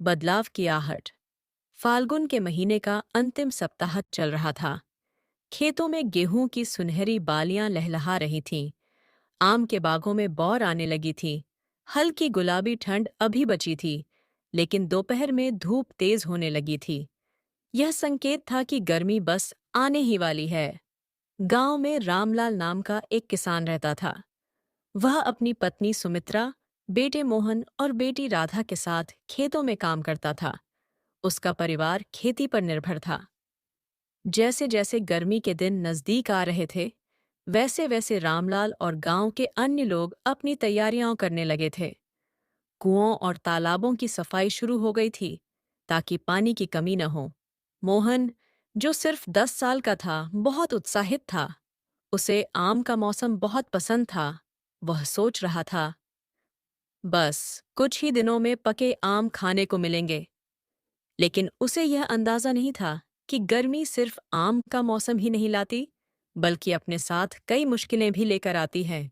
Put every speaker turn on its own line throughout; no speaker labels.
बदलाव की आहट। फाल्गुन के महीने का अंतिम सप्ताह चल रहा था। खेतों में गेहूं की सुनहरी बालियां लहलहा रही थीं। आम के बागों में बौर आने लगी थी। हल्की गुलाबी ठंड अभी बची थी, लेकिन दोपहर में धूप तेज होने लगी थी। यह संकेत था कि गर्मी बस आने ही वाली है। गांव में रामलाल नाम का एक किसान रहता था। वह अपनी पत्नी सुमित्रा, बेटे मोहन और बेटी राधा के साथ खेतों में काम करता था। उसका परिवार खेती पर निर्भर था। जैसे जैसे गर्मी के दिन नजदीक आ रहे थे, वैसे वैसे रामलाल और गांव के अन्य लोग अपनी तैयारियां करने लगे थे। कुओं और तालाबों की सफाई शुरू हो गई थी, ताकि पानी की कमी न हो। मोहन, जो सिर्फ 10 साल का था, बहुत उत्साहित था। उसे आम का मौसम बहुत पसंद था। वह सोच रहा था, बस कुछ ही दिनों में पके आम खाने को मिलेंगे। लेकिन उसे यह अंदाजा नहीं था कि गर्मी सिर्फ आम का मौसम ही नहीं लाती, बल्कि अपने साथ कई मुश्किलें भी लेकर आती है।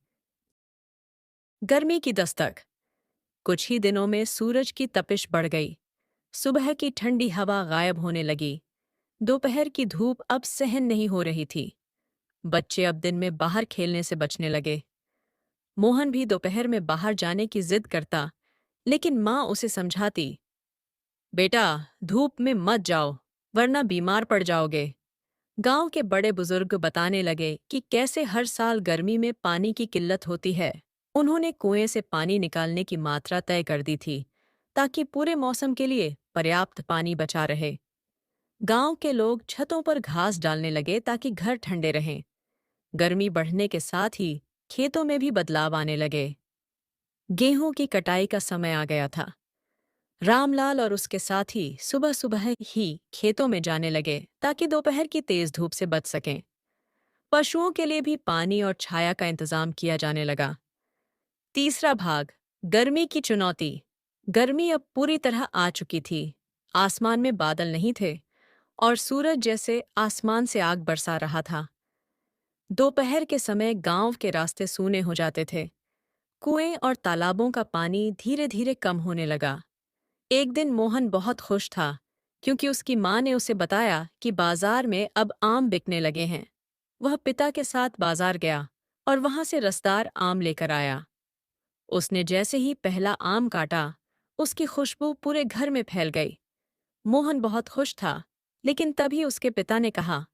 गर्मी की दस्तक। कुछ ही दिनों में सूरज की तपिश बढ़ गई। सुबह की ठंडी हवा गायब होने लगी। दोपहर की धूप अब सहन नहीं हो रही थी। बच्चे अब दिन में बाहर खेलने से बचने लगे। मोहन भी दोपहर में बाहर जाने की जिद करता, लेकिन माँ उसे समझाती, बेटा, धूप में मत जाओ, वरना बीमार पड़ जाओगे। गांव के बड़े बुजुर्ग बताने लगे कि कैसे हर साल गर्मी में पानी की किल्लत होती है। उन्होंने कुएं से पानी निकालने की मात्रा तय कर दी थी, ताकि पूरे मौसम के लिए पर्याप्त पानी बचा रहे। गांव के लोग छतों पर घास डालने लगे ताकि घर ठंडे रहें। गर्मी बढ़ने के साथ ही खेतों में भी बदलाव आने लगे। गेहूं की कटाई का समय आ गया था। रामलाल और उसके साथी सुबह सुबह ही खेतों में जाने लगे ताकि दोपहर की तेज धूप से बच सकें। पशुओं के लिए भी पानी और छाया का इंतजाम किया जाने लगा। तीसरा भाग, गर्मी की चुनौती। गर्मी अब पूरी तरह आ चुकी थी। आसमान में बादल नहीं थे और सूरज जैसे आसमान से आग बरसा रहा था। दोपहर के समय गांव के रास्ते सूने हो जाते थे। कुएं और तालाबों का पानी धीरे धीरे कम होने लगा। एक दिन मोहन बहुत खुश था, क्योंकि उसकी माँ ने उसे बताया कि बाजार में अब आम बिकने लगे हैं। वह पिता के साथ बाजार गया और वहां से रसदार आम लेकर आया। उसने जैसे ही पहला आम काटा, उसकी खुशबू पूरे घर में फैल गई। मोहन बहुत खुश था, लेकिन तभी उसके पिता ने कहा,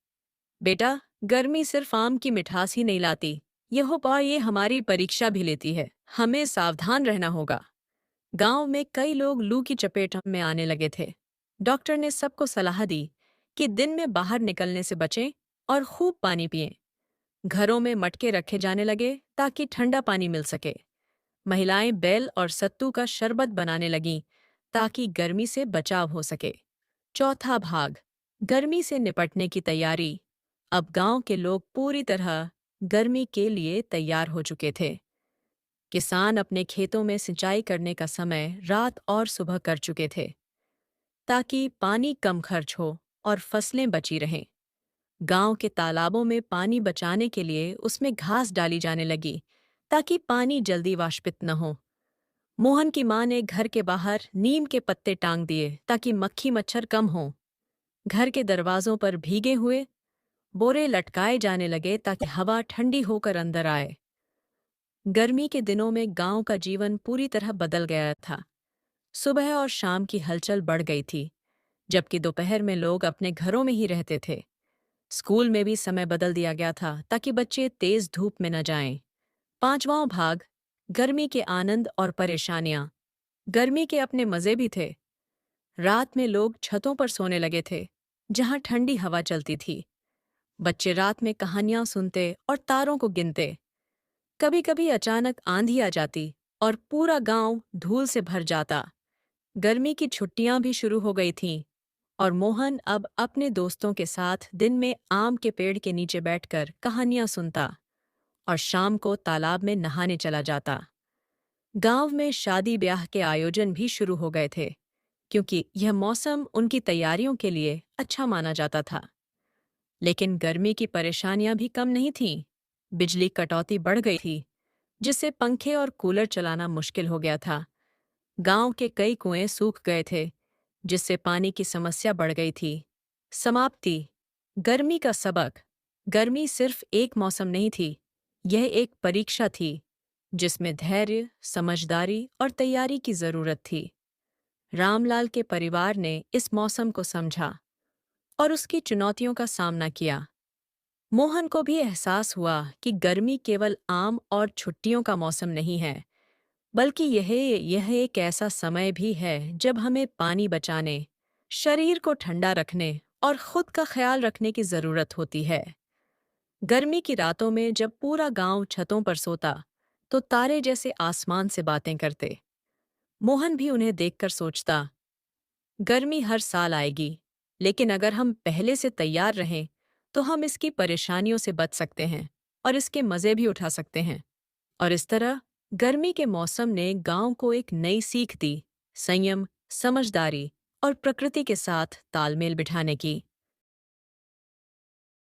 बेटा, गर्मी सिर्फ आम की मिठास ही नहीं लाती, ये हमारी परीक्षा भी लेती है। हमें सावधान रहना होगा। गांव में कई लोग लू की चपेट में आने लगे थे। डॉक्टर ने सबको सलाह दी कि दिन में बाहर निकलने से बचें और खूब पानी पिएं। घरों में मटके रखे जाने लगे ताकि ठंडा पानी मिल सके। महिलाएं बेल और सत्तू का शरबत बनाने लगीं ताकि गर्मी से बचाव हो सके। चौथा भाग, गर्मी से निपटने की तैयारी। अब गांव के लोग पूरी तरह गर्मी के लिए तैयार हो चुके थे। किसान अपने खेतों में सिंचाई करने का समय रात और सुबह कर चुके थे, ताकि पानी कम खर्च हो और फसलें बची रहें। गांव के तालाबों में पानी बचाने के लिए उसमें घास डाली जाने लगी, ताकि पानी जल्दी वाष्पित न हो। मोहन की माँ ने घर के बाहर नीम के पत्ते टांग दिए ताकि मक्खी मच्छर कम हो। घर के दरवाजों पर भीगे हुए बोरे लटकाए जाने लगे ताकि हवा ठंडी होकर अंदर आए। गर्मी के दिनों में गांव का जीवन पूरी तरह बदल गया था। सुबह और शाम की हलचल बढ़ गई थी, जबकि दोपहर में लोग अपने घरों में ही रहते थे। स्कूल में भी समय बदल दिया गया था ताकि बच्चे तेज धूप में न जाएं। पांचवां भाग, गर्मी के आनंद और परेशानियां। गर्मी के अपने मजे भी थे। रात में लोग छतों पर सोने लगे थे, जहां ठंडी हवा चलती थी। बच्चे रात में कहानियां सुनते और तारों को गिनते। कभी कभी अचानक आंधी आ जाती और पूरा गांव धूल से भर जाता। गर्मी की छुट्टियां भी शुरू हो गई थीं और मोहन अब अपने दोस्तों के साथ दिन में आम के पेड़ के नीचे बैठकर कहानियां सुनता और शाम को तालाब में नहाने चला जाता। गांव में शादी ब्याह के आयोजन भी शुरू हो गए थे, क्योंकि यह मौसम उनकी तैयारियों के लिए अच्छा माना जाता था। लेकिन गर्मी की परेशानियां भी कम नहीं थीं। बिजली कटौती बढ़ गई थी, जिससे पंखे और कूलर चलाना मुश्किल हो गया था। गांव के कई कुएं सूख गए थे, जिससे पानी की समस्या बढ़ गई थी। समाप्ति। गर्मी का सबक। गर्मी सिर्फ एक मौसम नहीं थी, यह एक परीक्षा थी जिसमें धैर्य, समझदारी और तैयारी की जरूरत थी। रामलाल के परिवार ने इस मौसम को समझा और उसकी चुनौतियों का सामना किया। मोहन को भी एहसास हुआ कि गर्मी केवल आम और छुट्टियों का मौसम नहीं है, बल्कि यह एक ऐसा समय भी है जब हमें पानी बचाने, शरीर को ठंडा रखने और खुद का ख्याल रखने की जरूरत होती है। गर्मी की रातों में जब पूरा गांव छतों पर सोता, तो तारे जैसे आसमान से बातें करते। मोहन भी उन्हें देखकर सोचता, गर्मी हर साल आएगी, लेकिन अगर हम पहले से तैयार रहें, तो हम इसकी परेशानियों से बच सकते हैं और इसके मज़े भी उठा सकते हैं। और इस तरह गर्मी के मौसम ने गांव को एक नई सीख दी, संयम, समझदारी और प्रकृति के साथ तालमेल बिठाने की।